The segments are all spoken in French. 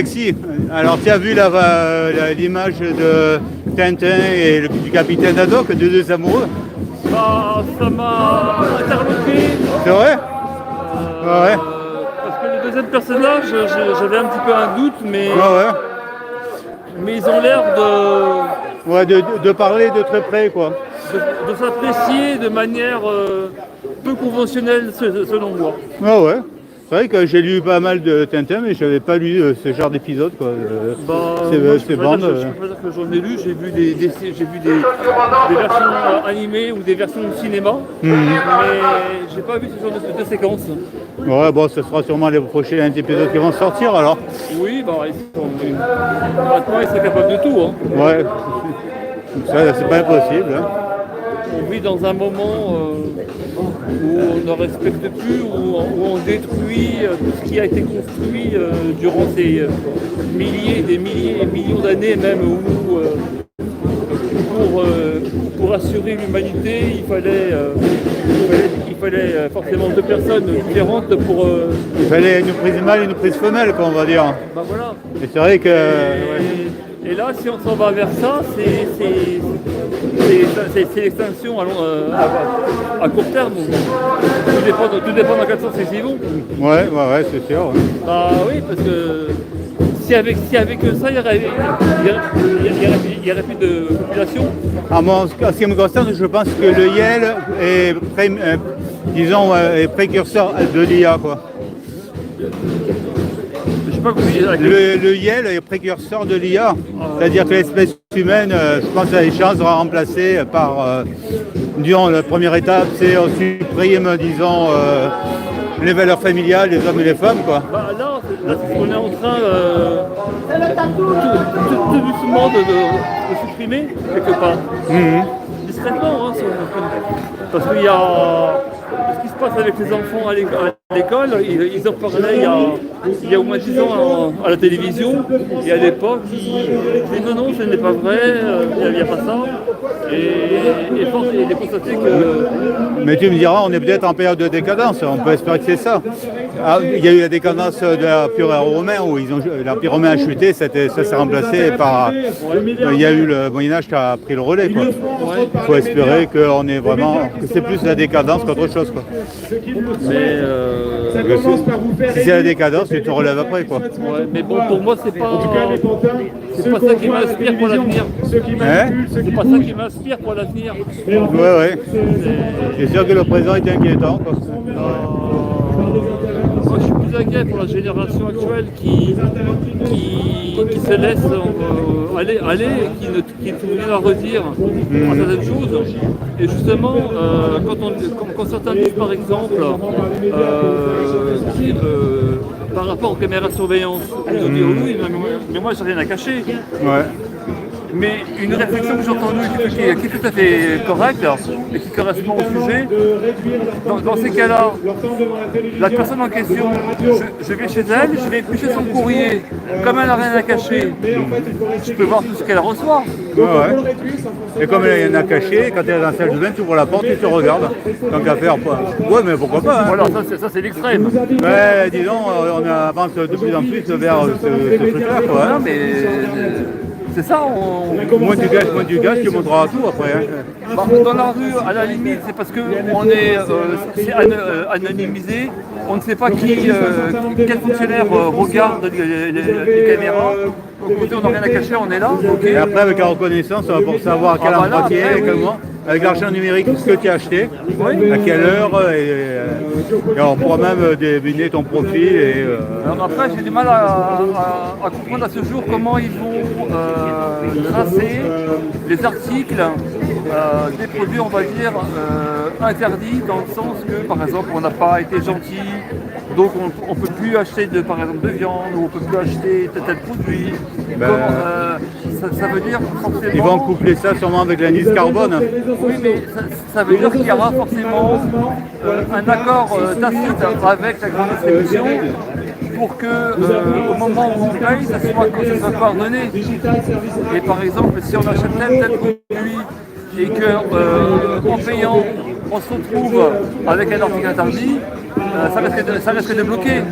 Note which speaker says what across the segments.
Speaker 1: Alexis, alors tu as vu l'image de Tintin et du capitaine Haddock, de deux amoureux?
Speaker 2: Bah, ça m'a interloqué.
Speaker 1: C'est vrai? Ouais.
Speaker 2: Parce que le deuxième personnage, j'avais un petit peu un doute,
Speaker 1: Ouais.
Speaker 2: mais ils ont l'air
Speaker 1: Ouais, de parler de très près, quoi.
Speaker 2: de s'apprécier de manière peu conventionnelle selon moi.
Speaker 1: Ouais. C'est vrai que j'ai lu pas mal de Tintin, mais je n'avais pas lu ce genre d'épisode, quoi.
Speaker 2: Je peux pas dire que j'en ai lu, j'ai vu des versions animées ou des versions de cinéma, mais j'ai pas vu ce genre de séquences.
Speaker 1: Ouais, bon, ce sera sûrement les prochains épisodes qui vont sortir, alors.
Speaker 2: Oui, maintenant ils sont capables de tout. Hein.
Speaker 1: Ouais, ça, c'est pas impossible, hein.
Speaker 2: On vit dans un moment où on ne respecte plus, où on détruit tout ce qui a été construit durant ces milliers, des milliers et millions d'années même, où pour assurer l'humanité, il fallait forcément deux personnes différentes pour...
Speaker 1: Il fallait une prise mâle et une prise femelle, quoi, on va dire.
Speaker 2: Bah voilà.
Speaker 1: Et c'est vrai que...
Speaker 2: Et là, si on s'en va vers ça, c'est l'extinction à court terme. Tout dépend dans quel sens ils vont.
Speaker 1: Ouais, c'est sûr. Ouais.
Speaker 2: Bah oui, parce que si avec ça, il n'y aurait plus de population.
Speaker 1: En ce qui me concerne, je pense que le YEL est, est précurseur de l'IA, quoi.
Speaker 2: Je sais pas comment
Speaker 1: le YEL est précurseur de l'IA. C'est-à-dire que l'espèce humaine, je pense, a des chances de remplacer par, durant la première étape, c'est on supprime, disons, les valeurs familiales, les hommes et les femmes, quoi.
Speaker 2: Bah là, on est en train tout doucement de supprimer quelque part. Discrètement, hein, parce qu'il y a ce qui se passe avec les enfants à l'école, ils en parlaient il y a au moins 10 ans à la télévision, et à l'époque, ils disaient non, ce n'est pas vrai, il n'y a pas ça. Et force est de constater que...
Speaker 1: Mais tu me diras, on est peut-être en période de décadence, on peut espérer que c'est ça. Il y a eu la décadence de l'Empire romain, où l'Empire romain a chuté, ça s'est remplacé par... Il y a eu le Moyen-Âge qui a pris le relais, quoi. Il faut espérer que c'est plus la décadence qu'autre chose, quoi.
Speaker 2: Mais
Speaker 1: si c'est la décadence, tu te relèves après, quoi.
Speaker 2: Ouais, mais bon, pour moi, c'est pas ça qui m'inspire pour l'avenir. C'est pas ça qui m'inspire pour l'avenir.
Speaker 1: Ouais. C'est sûr que le présent est inquiétant, quoi.
Speaker 2: Moi, je suis plus inquiet pour la génération actuelle qui se laisse aller et qui ne trouve rien à redire à certaines choses. Et justement, quand certains disent par exemple par rapport aux caméras de surveillance, ils disent oui, mais moi j'ai rien à cacher.
Speaker 1: Ouais.
Speaker 2: Mais une réflexion que j'ai entendue qui est tout à fait correcte et qui correspond au sujet, dans ces cas-là, la personne en question, je vais chez elle, je vais éplucher son courrier, comme elle n'a rien à cacher, je peux voir tout ce qu'elle reçoit.
Speaker 1: Ouais. Et comme elle n'a rien à cacher, quand elle est dans la salle de bain, tu ouvres la porte et tu regardes. Tant qu'à faire, quoi. Ouais, mais pourquoi pas, hein.
Speaker 2: Voilà, ça c'est l'extrême.
Speaker 1: Ouais, disons, on avance de plus en plus vers ce truc-là, quoi.
Speaker 2: Non, mais c'est ça,
Speaker 1: Moins du gaz, tu montreras tout après. Hein.
Speaker 2: Bah, dans la rue, à la limite, c'est parce qu'on est anonymisé, on ne sait pas quel fonctionnaire regarde les caméras. Donc, on n'a rien à cacher, on est là. Okay.
Speaker 1: Et après, avec la reconnaissance, pour savoir quel endroit tu es, comment, avec l'argent numérique, ce que tu as acheté, à quelle heure, et on pourra même deviner ton profil.
Speaker 2: Alors après, j'ai du mal à comprendre à ce jour comment ils vont tracer les articles des produits, on va dire, interdits, dans le sens que, par exemple, on n'a pas été gentil, donc on ne peut plus acheter par exemple de viande, ou on ne peut plus acheter tel produit. Ça veut dire forcément...
Speaker 1: Ils vont coupler ça sûrement avec l'indice carbone.
Speaker 2: Oui, mais ça veut dire qu'il y aura forcément un accord tacite avec la grande distribution pour que au moment où on paye, ça soit coordonné. Et par exemple, si on achète tel produit et qu'en payant, on se retrouve avec un article interdit, ça risque de bloquer.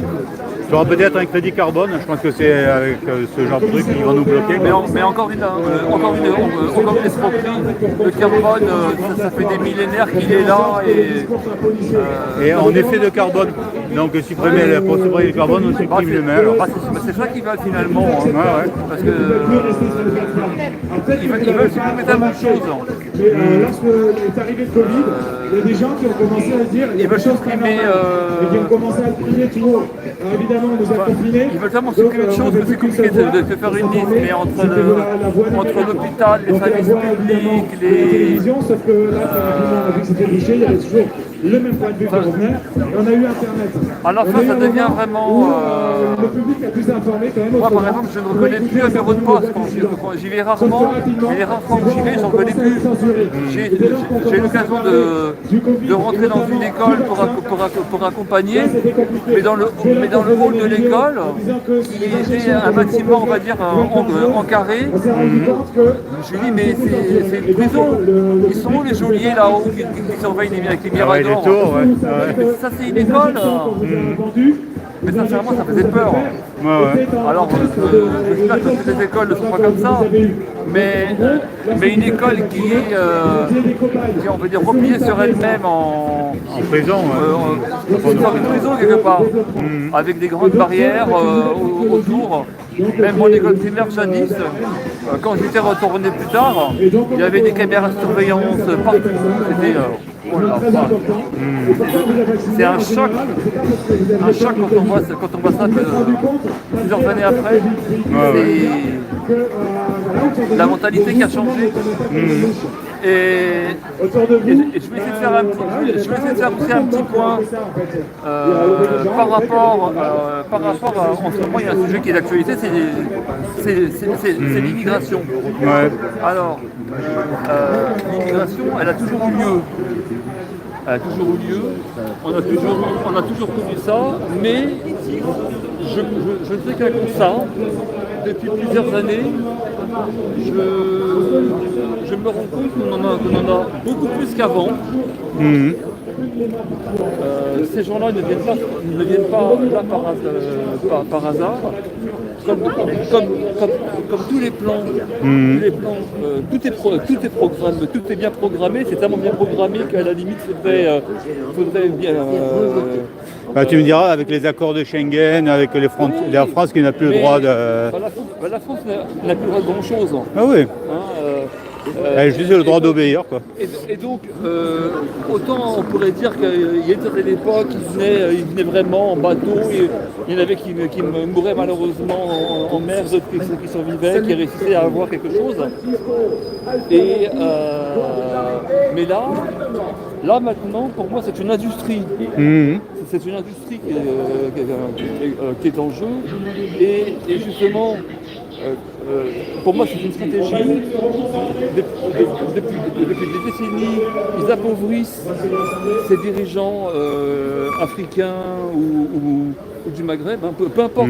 Speaker 1: Tu auras peut-être un crédit carbone, je pense que c'est avec ce genre de truc qui vont nous bloquer.
Speaker 2: Mais encore une escroquerie. Le carbone, ça fait des millénaires qu'il est là
Speaker 1: Et en effet de carbone, donc pour supprimer le carbone, on supprime l'humain. Alors.
Speaker 2: c'est ça qu'ils veulent finalement. Hein.
Speaker 1: Ouais.
Speaker 2: Parce que ils veulent supprimer tellement de choses.
Speaker 3: Lorsque est arrivé le Covid, il y a des gens qui ont commencé à dire
Speaker 2: ils veulent supprimer.
Speaker 3: et qui ont commencé à prier toujours. Alors évidemment, on nous a confinés.
Speaker 2: Ils veulent tellement supprimer de choses que c'est compliqué de faire une liste, mais entre l'hôpital, les services publics,
Speaker 3: la télévision, sauf que là, on a vu que c'était bouché, il y avait toujours le même point de vue qui revenait. Et on a eu Internet.
Speaker 2: Alors ça devient vraiment.
Speaker 3: Le public a pu s'informer quand même.
Speaker 2: Moi, par exemple, je ne reconnais plus un bureau de poste quand j'y vais rarement. Et les rares fois où j'y vais, je ne reconnais plus. J'ai eu l'occasion de rentrer dans une école pour accompagner, mais dans le hall de l'école, qui était un bâtiment, on va dire, en carré. Je me dis, mais c'est une prison. Ils sont où les geôliers là-haut qui surveillent avec les miradors?
Speaker 1: Les tours, ouais.
Speaker 2: Ça, c'est une école. Mais sincèrement, ça faisait peur.
Speaker 1: Ouais.
Speaker 2: Alors, j'espère que toutes les écoles ne sont pas comme ça, mais une école qui est, on peut dire, repliée sur elle-même en
Speaker 1: prison,
Speaker 2: dans une prison quelque part, avec des grandes barrières autour. Même mon école primaire jadis, quand j'étais retourné plus tard, il y avait des caméras de surveillance partout. C'était c'est un choc quand on voit ça plusieurs années après. C'est la mentalité qui a changé. Et je vais essayer de faire aussi un petit point par rapport à, en ce moment, il y a un sujet qui est d'actualité, c'est l'immigration.
Speaker 1: Ouais.
Speaker 2: Alors, l'immigration, elle a toujours eu lieu. On a toujours connu ça, mais je ne fais qu'un constat. Depuis plusieurs années, je me rends compte qu'on en a beaucoup plus qu'avant. Ces gens-là ne viennent pas là par hasard. Comme tous les plans, tout est programmé, tout est bien programmé, c'est tellement bien programmé qu'à la limite, faudrait bien...
Speaker 1: Tu me diras, avec les accords de Schengen, avec la France qui n'a plus le droit de...
Speaker 2: La France n'a plus le droit de grand-chose.
Speaker 1: Ah oui. Elle a juste le droit d'obéir, quoi.
Speaker 2: Et donc, autant on pourrait dire qu'il y a une certaine époque, ils venaient vraiment en bateau, et il y en avait qui mouraient malheureusement en mer, d'autres qui survivaient, qui réussissaient à avoir quelque chose. Mais là maintenant, pour moi, c'est une industrie. C'est une industrie qui est en jeu. Et justement, pour moi, c'est une stratégie. Depuis des décennies, ils appauvrissent ces dirigeants africains ou du Maghreb, hein, peu importe,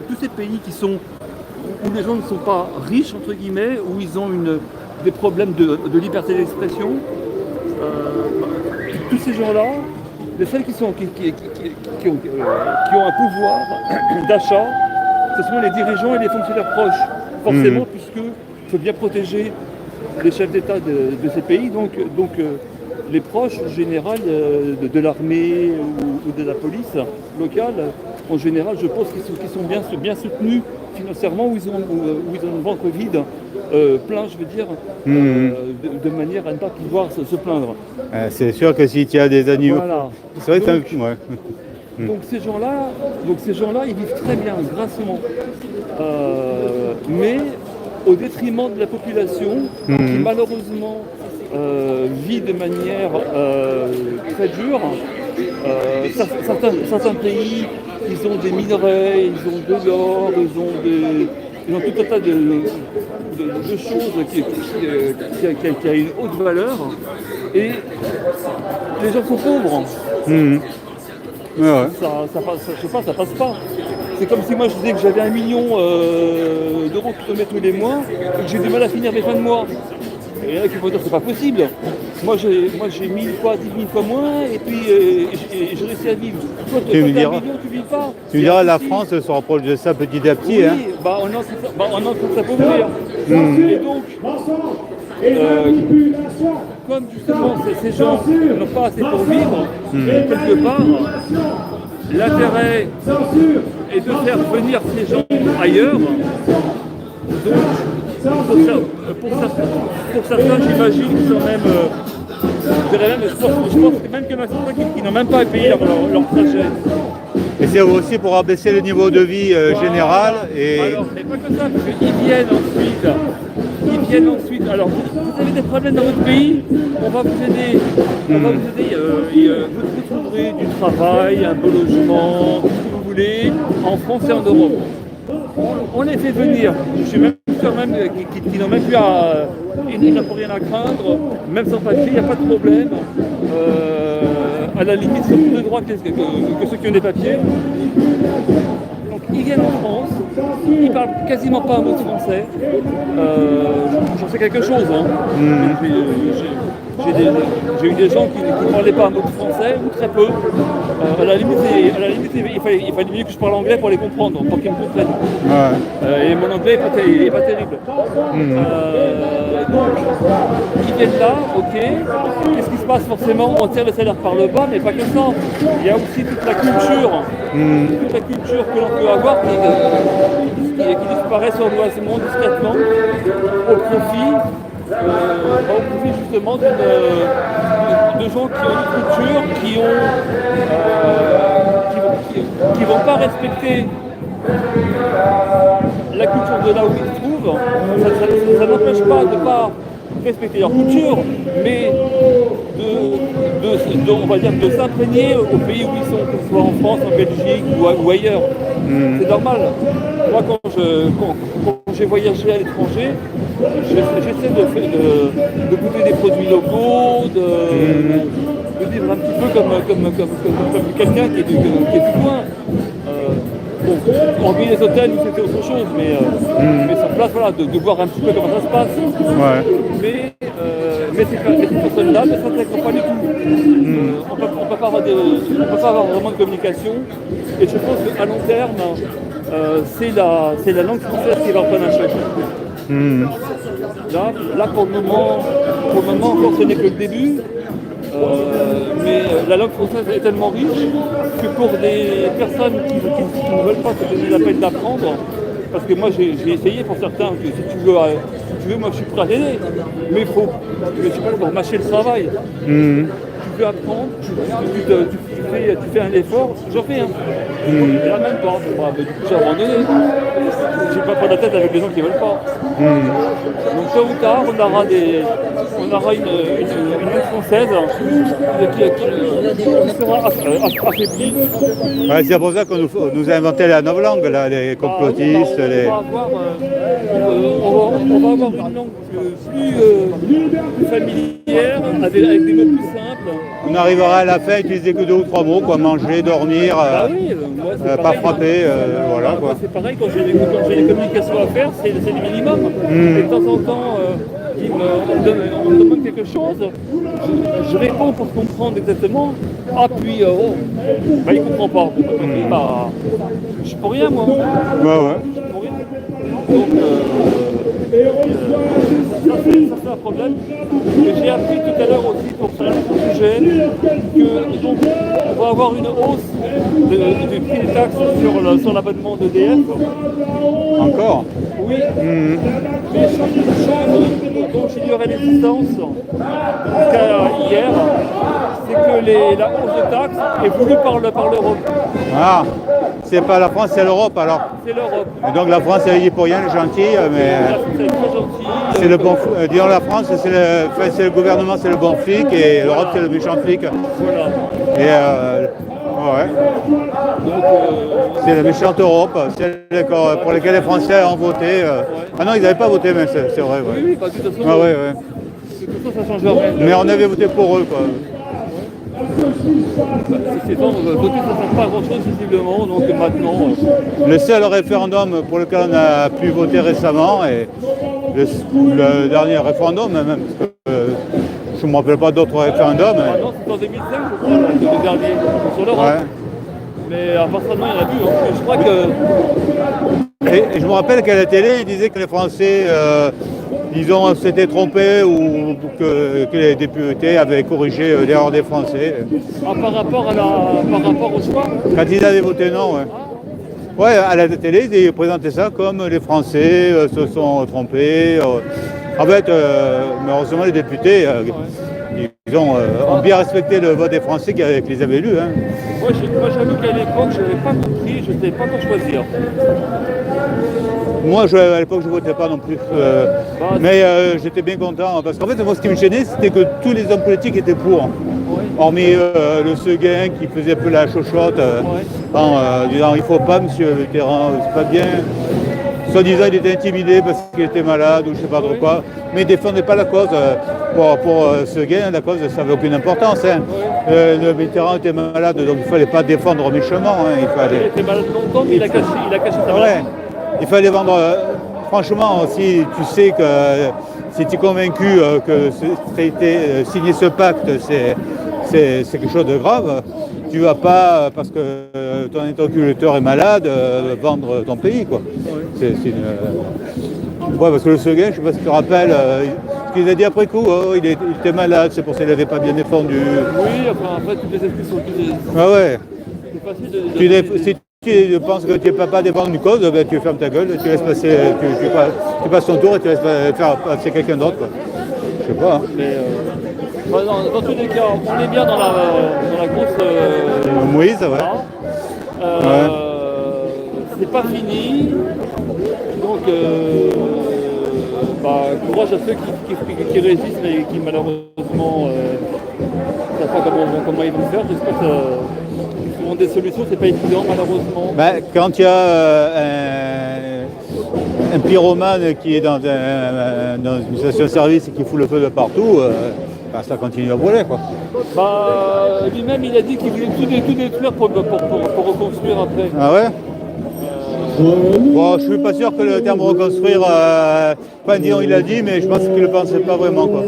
Speaker 2: tous ces pays où les gens ne sont pas riches, entre guillemets, où ils ont des problèmes de liberté d'expression. Tous ces gens-là, les seuls qui ont un pouvoir d'achat, ce sont les dirigeants et les fonctionnaires proches. Forcément, puisqu'il faut bien protéger les chefs d'État de ces pays, donc les proches en général de l'armée ou de la police locale, en général, je pense qu'ils sont bien soutenus financièrement, où ils ont le ventre vide, plein, je veux dire, de manière à ne pas pouvoir se plaindre.
Speaker 1: C'est sûr que si tu as des animaux...
Speaker 2: Voilà.
Speaker 1: C'est vrai que c'est un... Ouais.
Speaker 2: Donc ces gens-là, ils vivent très bien, grassement. Mais au détriment de la population qui malheureusement vit de manière très dure. Certains pays, ils ont des minerais, ils ont de l'or, ils ont tout un tas de choses qui a une haute valeur. Et les gens sont pauvres.
Speaker 1: Ouais.
Speaker 2: Ça passe pas. C'est comme si moi je disais que j'avais 1 million d'euros que je mets tous les mois et que j'ai du mal à finir mes fins de mois. Il y en a qui vont dire que c'est pas possible. Moi j'ai 1000 fois, 10 000 fois moins et puis j'ai réussi à vivre. Toi,
Speaker 1: Tu me
Speaker 2: t'as
Speaker 1: diras.
Speaker 2: 1 million, tu vis pas.
Speaker 1: Tu me diras, la
Speaker 2: Impossible.
Speaker 1: France se rapproche de ça petit à petit.
Speaker 2: Oui,
Speaker 1: Hein.
Speaker 2: on est en train de s'appauvrir. Et donc, comme justement ces gens n'ont pas assez pour vivre, quelque part, l'intérêt est de faire venir ces gens ailleurs. Donc, pour certains, j'imagine qu'ils sont même, je dirais même, je pense que même qu'il y en a certains qui n'ont même pas payé leur trajet.
Speaker 1: Et c'est aussi pour abaisser le niveau de vie général. Et...
Speaker 2: Alors, c'est pas que ça, parce qu'ils viennent ensuite. Alors, vous avez des problèmes dans votre pays, on va vous aider. Vous trouverez du travail, un beau logement, tout ce que vous voulez, en France et en Europe. On les fait venir. Je suis même sûr même qu'ils n'ont même plus ils n'ont rien à craindre, même sans papier, il n'y a pas de problème. À la limite, ils ont plus de droits que ceux qui ont des papiers. Donc ils viennent en France, ils ne parlent quasiment pas un mot de français. J'en sais quelque chose. Hein. Et puis, j'ai eu des gens qui ne parlaient pas un mot de français, ou très peu. À la limite, il fallait mieux que je parle anglais pour les comprendre, pour qu'ils me comprennent. Ouais. Et mon anglais n'est pas terrible. Donc, ils viennent là, ok. Qu'est-ce qui se passe forcément? On tire le salaire par le bas, mais pas que ça. Il y a aussi toute la culture. Toute la culture que l'on peut avoir qui disparaît sournoisement, discrètement, au profit justement de gens qui ont une culture, qui vont pas respecter la culture de là où ils se trouvent. Ça n'empêche pas de ne pas respecter leur culture, mais on va dire de s'imprégner au pays où ils sont, que ce soit en France, en Belgique ou ailleurs. C'est normal. Moi, quand j'ai voyagé à l'étranger, j'essaie de goûter des produits locaux, de vivre un petit peu comme quelqu'un qui est du coin. Hormis les hôtels, c'était autre chose, mais sur place, voilà, de voir un petit peu comment ça se passe. Ouais. Mais ces personnes-là ne s'intègrent pas du tout. On ne peut pas avoir vraiment de communication. Et je pense qu'à long terme, c'est la langue française qui va prendre un choc. Là, pour le moment, encore ce n'est que le début. Mais la langue française est tellement riche que pour des personnes qui ne veulent pas se donner la peine d'apprendre, parce que moi j'ai essayé pour certains que si tu veux, moi je suis prêt à t'aider, mais il faut, je sais pas, pour mâcher le travail. Tu veux apprendre, tu fais un effort, j'en fais un. Et là même pas, du coup j'ai abandonné. Je ne vais pas prendre la tête avec les gens qui ne veulent pas. Donc tôt ou tard, on aura une langue française qui sera affaiblie.
Speaker 1: Ouais, c'est pour ça qu'on nous a inventé la nouvelle langue, là, les complotistes.
Speaker 2: On va avoir une langue plus familière, avec des mots plus simples.
Speaker 1: On arrivera à la fin à utiliser que 2 ou 3 mots, quoi, manger, dormir, pas frapper, voilà. Quoi.
Speaker 2: C'est pareil, quand j'ai des communications à faire, c'est le minimum. Et de temps en temps, on me demande quelque chose, je réponds pour comprendre exactement. Ah puis, il ne comprend pas. Je suis pour rien, moi.
Speaker 1: Ouais.
Speaker 2: Je suis pour rien. Donc, ça c'est un problème. Et j'ai appris tout à l'heure aussi, pour faire un autre sujet, que donc, on va avoir une hausse du prix des taxes sur l'abonnement d'EDF.
Speaker 1: Encore?
Speaker 2: Oui. Mais chose dont j'ignorais l'existence jusqu'à hier, c'est que la hausse de taxes est voulue par l'Europe.
Speaker 1: Ah, c'est pas la France, c'est l'Europe alors.
Speaker 2: C'est l'Europe.
Speaker 1: Et donc la France, elle y est pour rien, gentille, mais
Speaker 2: C'est très gentil.
Speaker 1: c'est le bon. Disons la France, c'est le gouvernement, c'est le bon flic, et l'Europe, c'est le méchant flic.
Speaker 2: Voilà.
Speaker 1: Et ouais.
Speaker 2: Donc,
Speaker 1: c'est la méchante Europe, celle pour laquelle les Français ont voté. Ah non, ils n'avaient pas voté, mais c'est vrai. Ouais.
Speaker 2: oui, bah, de toute façon,
Speaker 1: ouais.
Speaker 2: de toute façon, ça change rien.
Speaker 1: Mais on avait voté pour eux, quoi.
Speaker 2: C'est bon, voter, ça ne change pas grand-chose visiblement, donc maintenant...
Speaker 1: Le seul référendum pour lequel on a pu voter récemment, et le dernier référendum, même, parce que je ne me rappelle pas d'autres référendums.
Speaker 2: Ah non, c'est en 2005, je crois, le dernier, sur l'Europe.
Speaker 1: Ouais.
Speaker 2: Mais à part ça, non, il y en a plus. Hein. Je crois que...
Speaker 1: Et je me rappelle qu'à la télé, ils disaient que les Français, disons, s'étaient trompés ou que les députés avaient corrigé l'erreur des Français.
Speaker 2: Ah, par rapport au choix.
Speaker 1: Quand ils avaient voté non, ouais. Ouais, à la télé, ils présentaient ça comme les Français se sont trompés. En fait, mais heureusement, les députés, ils ont bien respecté le vote des Français qui les avaient élus. Hein.
Speaker 2: Moi, j'avoue qu'à l'époque, je n'avais pas compris, je ne savais pas quoi choisir.
Speaker 1: Moi, à l'époque, je ne votais pas non plus. Mais j'étais bien content. Parce qu'en fait, moi, ce qui me gênait, c'était que tous les hommes politiques étaient pour. Hormis le Seguin qui faisait un peu la chochotte en disant il ne faut pas, monsieur Mitterrand, c'est pas bien. Soi-disant, il était intimidé parce qu'il était malade ou je ne sais pas trop quoi. Mais il ne défendait pas la cause. Pour Seguin, la cause, ça n'avait aucune importance. Hein. Le Mitterrand était malade, donc il ne fallait pas défendre méchamment. Hein.
Speaker 2: Il était malade longtemps, mais il a caché sa maladie.
Speaker 1: Il fallait vendre. Franchement, si tu sais que si tu es convaincu que signer ce pacte, c'est quelque chose de grave, tu ne vas pas, parce que ton interlocuteur est malade, vendre ton pays. Quoi. Ouais, parce que le Seguin, je ne sais pas si tu te rappelles, ce qu'il a dit après coup, il était malade, c'est pour ça qu'il n'avait pas bien défendu.
Speaker 2: Oui, enfin, après, toutes les esprits sont plus...
Speaker 1: Ah ouais.
Speaker 2: C'est facile
Speaker 1: Si tu penses que tu n'es pas défendre une cause, ben, tu fermes ta gueule, tu laisses passer, tu passes ton tour et tu laisses faire passer quelqu'un d'autre. Je sais pas. Hein.
Speaker 2: Mais dans tous les cas, on est bien dans la course.
Speaker 1: Moïse, ouais.
Speaker 2: C'est pas fini. Donc, courage à ceux qui résistent et qui malheureusement ne savent pas comment ils vont faire. J'espère qu'ils trouveront des solutions. C'est pas évident malheureusement.
Speaker 1: Ben, quand il y a un pyromane qui est dans une station-service et qui fout le feu de partout, ça continue à brûler. Quoi.
Speaker 2: Lui-même, il a dit qu'il voulait tout détruire pour reconstruire après.
Speaker 1: Ah ouais. Bon, je suis pas sûr que le terme reconstruire, disons il a dit, mais je pense qu'il ne le pensait pas vraiment. Quoi.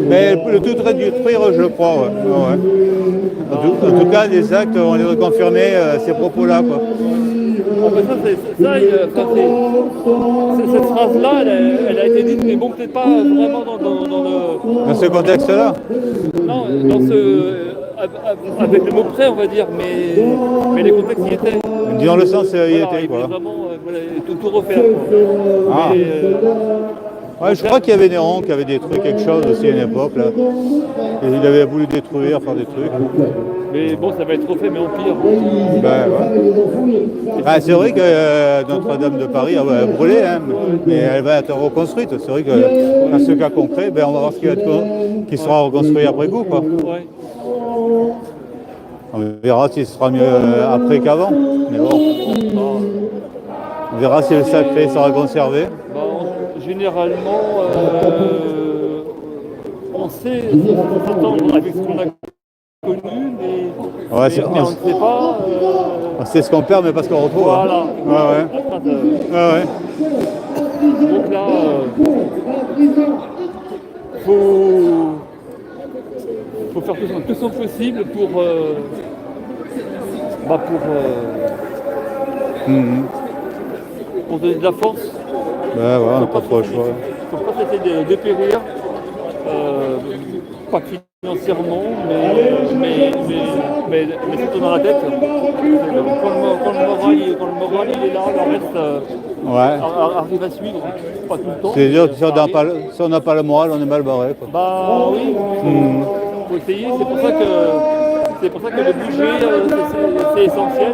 Speaker 1: Mais le tout détruire, je le crois. Ouais. En tout cas, les actes, on les reconfirmé ces propos-là. Quoi.
Speaker 2: Cette phrase-là, elle a été dite, mais bon, peut-être pas vraiment
Speaker 1: dans ce contexte-là.
Speaker 2: Non, avec le mot près, on va dire, mais les contextes y étaient.
Speaker 1: Disons le sens, il était.
Speaker 2: Il
Speaker 1: Quoi.
Speaker 2: voulait vraiment tout refaire. Quoi.
Speaker 1: Ah. Ouais, je crois qu'il y avait Néron qui avait détruit quelque chose aussi à une époque. Là. Et il avait voulu détruire, faire des trucs.
Speaker 2: Mais bon, ça va être refait, mais en pire.
Speaker 1: Ouais. C'est vrai que Notre-Dame de Paris a brûlé, hein, mais elle va être reconstruite. C'est vrai que dans ce cas concret, on va voir ce qui sera reconstruit après coup. Quoi.
Speaker 2: Ouais.
Speaker 1: On verra si ce sera mieux après qu'avant. Mais bon. On verra si le sacré sera conservé.
Speaker 2: Généralement, on sait s'attendre avec ce qu'on a connu, mais on ne sait pas.
Speaker 1: On sait ce qu'on perd, mais pas ce qu'on retrouve.
Speaker 2: Voilà.
Speaker 1: Ouais.
Speaker 2: Donc là, faut faire tout son possible pour donner de la force.
Speaker 1: On n'a pas trop le choix.
Speaker 2: Il ne faut pas essayer de dépérir, pas financièrement, mais surtout dans la tête. Quand le moral il est là, le reste arrive à suivre, pas tout le temps.
Speaker 1: C'est sûr que si on n'a pas le moral, on est mal barré. Quoi.
Speaker 2: Oui, faut essayer, c'est pour ça que le budget c'est essentiel.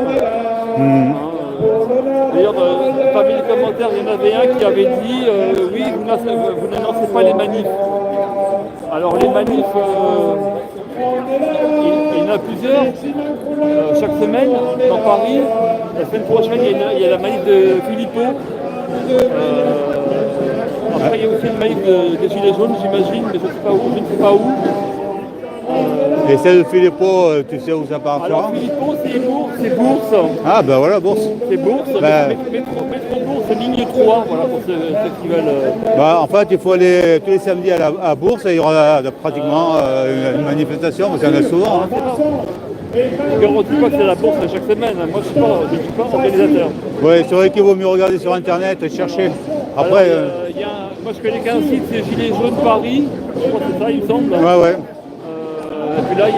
Speaker 2: D'ailleurs, parmi les commentaires, il y en avait un qui avait dit oui, vous n'annoncez pas les manifs. Alors les manifs, il y en a plusieurs chaque semaine dans Paris. La semaine prochaine, il y a la manif de Philippot. Après, il y a aussi une manif des Gilets jaunes, j'imagine, mais je ne sais pas où.
Speaker 1: Et celle de Philippot, tu sais où ça part
Speaker 2: Alors Philippot, c'est Bourse.
Speaker 1: Ah ben voilà, Bourse.
Speaker 2: C'est Bourse,
Speaker 1: Ben-
Speaker 2: métro Bourse, ligne 3, voilà, pour ceux qui veulent.
Speaker 1: Bah, en fait, il faut aller tous les samedis à Bourse et il y aura pratiquement une manifestation, parce qu'il y en a souvent. Hein.
Speaker 2: Je ne garantis pas que c'est la Bourse à chaque semaine. Moi, je ne suis pas organisateur.
Speaker 1: Ouais, c'est vrai qu'il vaut mieux regarder sur Internet et chercher. Après,
Speaker 2: Alors, moi, je connais qu'un site, c'est Gilets jaunes Paris. Je crois que c'est ça, il me semble.
Speaker 1: ouais.
Speaker 2: Et puis là, il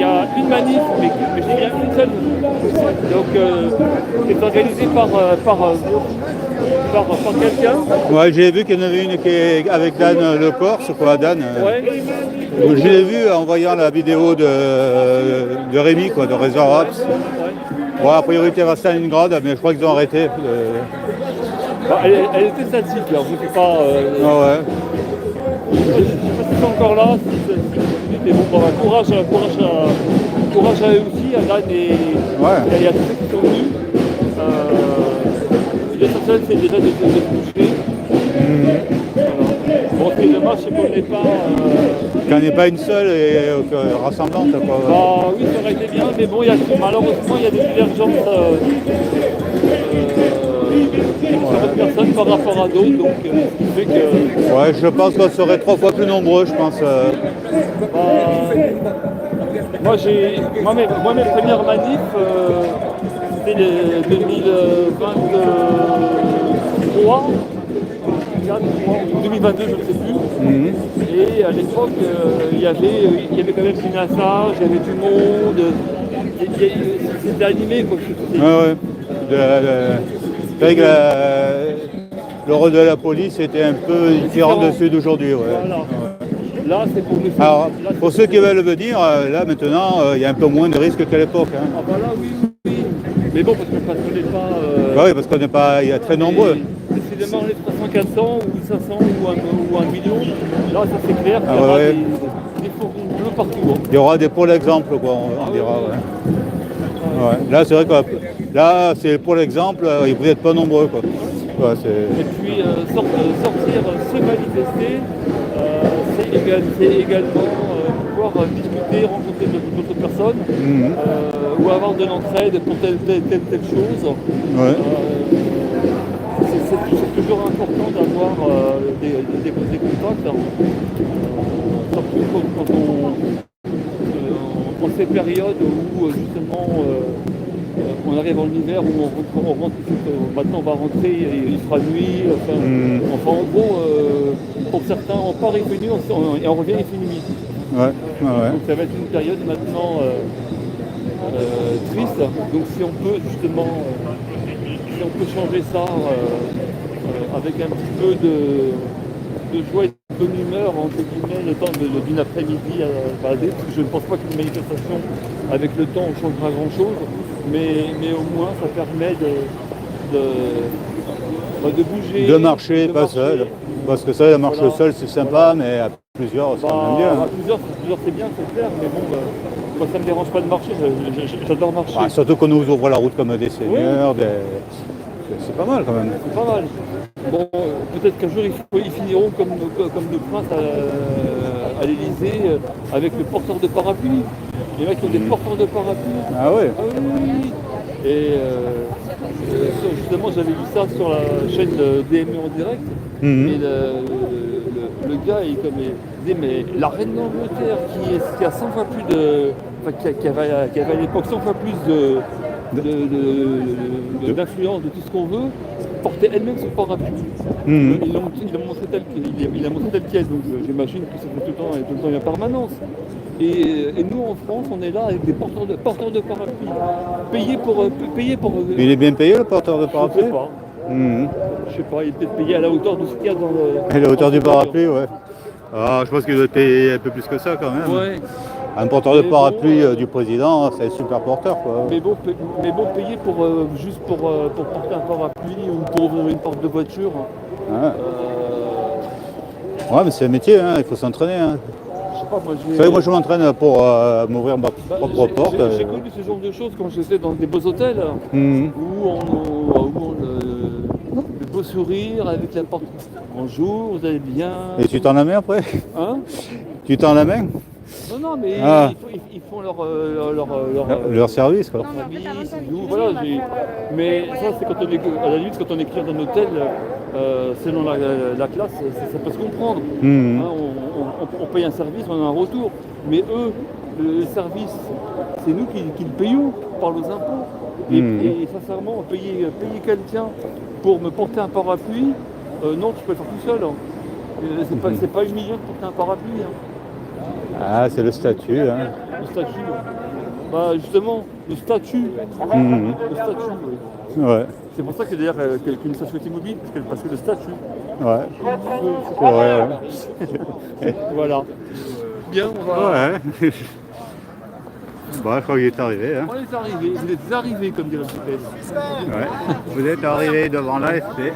Speaker 2: y a une manif, mais j'ai bien une seule. Donc, c'est organisé par quelqu'un.
Speaker 1: Ouais, j'ai vu qu'il y en avait une qui est avec Dan Le Corse, quoi, Dan.
Speaker 2: Ouais.
Speaker 1: Je l'ai vu en voyant la vidéo de Rémi, quoi, de Razor Raps.
Speaker 2: Ouais.
Speaker 1: Bon, a priori, il était resté à Leningrad, mais je crois qu'ils ont arrêté.
Speaker 2: Bah, elle était statique, là. Je ne sais pas.
Speaker 1: Ah ouais.
Speaker 2: Je ne sais pas si c'est encore là. Mais bon, bah, courage à eux aussi, à Dan et il y a tous ceux qui sont venus. L'essentiel, c'est déjà de se bouger. Voilà. Bon, ce qui est dommage, c'est qu'on n'est pas.
Speaker 1: Qu'il n'y en ait pas une seule et rassemblante, quoi.
Speaker 2: Bah oui, ça aurait été bien, mais bon, malheureusement, il y a des divergences de personnes par rapport à d'autres, donc ce qui fait que.
Speaker 1: Ouais, je pense qu'on serait 3 fois plus nombreux, je pense.
Speaker 2: Moi, mes premières manifs, c'était les 2023, 2022, je ne sais plus. Et à l'époque, il y avait quand même une assage, il y avait du monde. C'était animé, quoi.
Speaker 1: Ouais. C'est vrai que le rôle de la police était un peu différent de celui d'aujourd'hui. Ouais.
Speaker 2: Voilà. Là, c'est pour nous.
Speaker 1: Alors, pour ceux qui veulent venir, là maintenant, il y a un peu moins de risques qu'à l'époque. Hein.
Speaker 2: Ah bah là, oui. Mais bon, parce qu'on n'est pas.
Speaker 1: Bah oui, parce qu'on n'est pas, il y a très nombreux.
Speaker 2: Décidément, les 300, 400 ou 500 ou 1 million, là, ça c'est clair qu'il y aura des fourgons bleus partout. Hein.
Speaker 1: Il y aura des pôles exemples, quoi, on dira. Ouais. Ouais. Là, c'est vrai que là, c'est pour l'exemple, vous n'êtes pas nombreux, quoi. Ouais,
Speaker 2: et puis, sortir, se manifester, c'est également pouvoir discuter, rencontrer d'autres personnes, ou avoir de l'entraide pour telle chose.
Speaker 1: Ouais.
Speaker 2: C'est toujours important d'avoir des contacts, surtout quand en ces périodes où justement on arrive en hiver, où on rentre, maintenant on va rentrer, il fera nuit, enfin en gros, pour certains on part il fait nuit et on revient il fait nuit.
Speaker 1: Ouais.
Speaker 2: Donc ça va être une période maintenant triste, donc si on peut justement changer ça avec un petit peu de joie et de bonne humeur, entre guillemets, le temps d'une après-midi à balader, parce que je ne pense pas qu'une manifestation, avec le temps, on changera grand-chose, mais au moins, ça permet de bouger.
Speaker 1: De marcher, pas seul. Parce que ça, la marche seule, c'est sympa, mais à plusieurs, c'est quand même bien.
Speaker 2: À plusieurs, c'est bien, c'est clair, mais bon, moi, ça ne me dérange pas de marcher, j'adore marcher.
Speaker 1: Ah, surtout qu'on nous ouvre la route comme des seigneurs, c'est pas mal quand même.
Speaker 2: C'est pas mal. Bon, peut-être qu'un jour ils finiront comme le prince à l'Élysée avec le porteur de parapluie. Les mecs qui ont des porteurs de parapluie.
Speaker 1: Ah ouais.
Speaker 2: Ah oui. Et justement, j'avais vu ça sur la chaîne DME en direct. Et le gars, il disait, mais la reine d'Angleterre qui a 100 fois plus de. Enfin, qui avait à l'époque 100 fois plus d'influence de tout ce qu'on veut, portait elle-même son parapluie. Il a montré tel quel, donc j'imagine que c'est tout le temps en permanence. Et nous en France, on est là avec des porteurs de parapluie, payés pour.
Speaker 1: Il est bien payé le porteur de parapluie?
Speaker 2: Je sais pas. Je sais pas, il est peut-être payé à la hauteur de ce qu'il y a dans le.
Speaker 1: À la hauteur du parapluie, ouais. Ah, je pense qu'il doit être payé un peu plus que ça quand même.
Speaker 2: Ouais.
Speaker 1: Un porteur de parapluie du président, c'est un super porteur, quoi.
Speaker 2: Mais bon, payer juste pour porter un parapluie ou pour ouvrir une porte de voiture.
Speaker 1: Ouais, mais c'est un métier, hein, il faut s'entraîner. Hein.
Speaker 2: Je sais pas, moi
Speaker 1: Vous savez, moi je m'entraîne pour m'ouvrir ma propre porte.
Speaker 2: J'ai connu ce genre de choses quand j'étais dans des beaux hôtels où on le beau sourire avec la porte. Bonjour, vous allez bien.
Speaker 1: Et tu t'en la mets après?
Speaker 2: Hein?
Speaker 1: Tu t'en la mets?
Speaker 2: Non, mais
Speaker 1: Ah.
Speaker 2: ils font
Speaker 1: Leur service, quoi.
Speaker 2: service, nous, voilà. Mais ça, c'est quand on est, à la limite, quand on est client d'un hôtel, selon la classe, ça peut se comprendre.
Speaker 1: Mhm.
Speaker 2: Hein, on paye un service, on a un retour. Mais eux, le service, c'est nous qui le payons par nos impôts. Et sincèrement, payer quelqu'un pour me porter un parapluie, non, tu peux le faire tout seul. Hein. C'est pas humiliant de porter un parapluie. Hein.
Speaker 1: Ah, c'est le statut. Hein.
Speaker 2: Le statut. Bah, justement, le statut.
Speaker 1: Mhm.
Speaker 2: Le statut, oui.
Speaker 1: Ouais,
Speaker 2: C'est pour ça que d'ailleurs qu'une société mobile, parce que le statut.
Speaker 1: ouais. C'est vrai, ouais.
Speaker 2: Voilà. Bien, on va.
Speaker 1: Ouais. Bon, je crois qu'il est arrivé. Hein.
Speaker 2: On est arrivé, vous êtes arrivés, comme dirait le GPS.
Speaker 1: Ouais. Vous êtes arrivé devant l'AFP.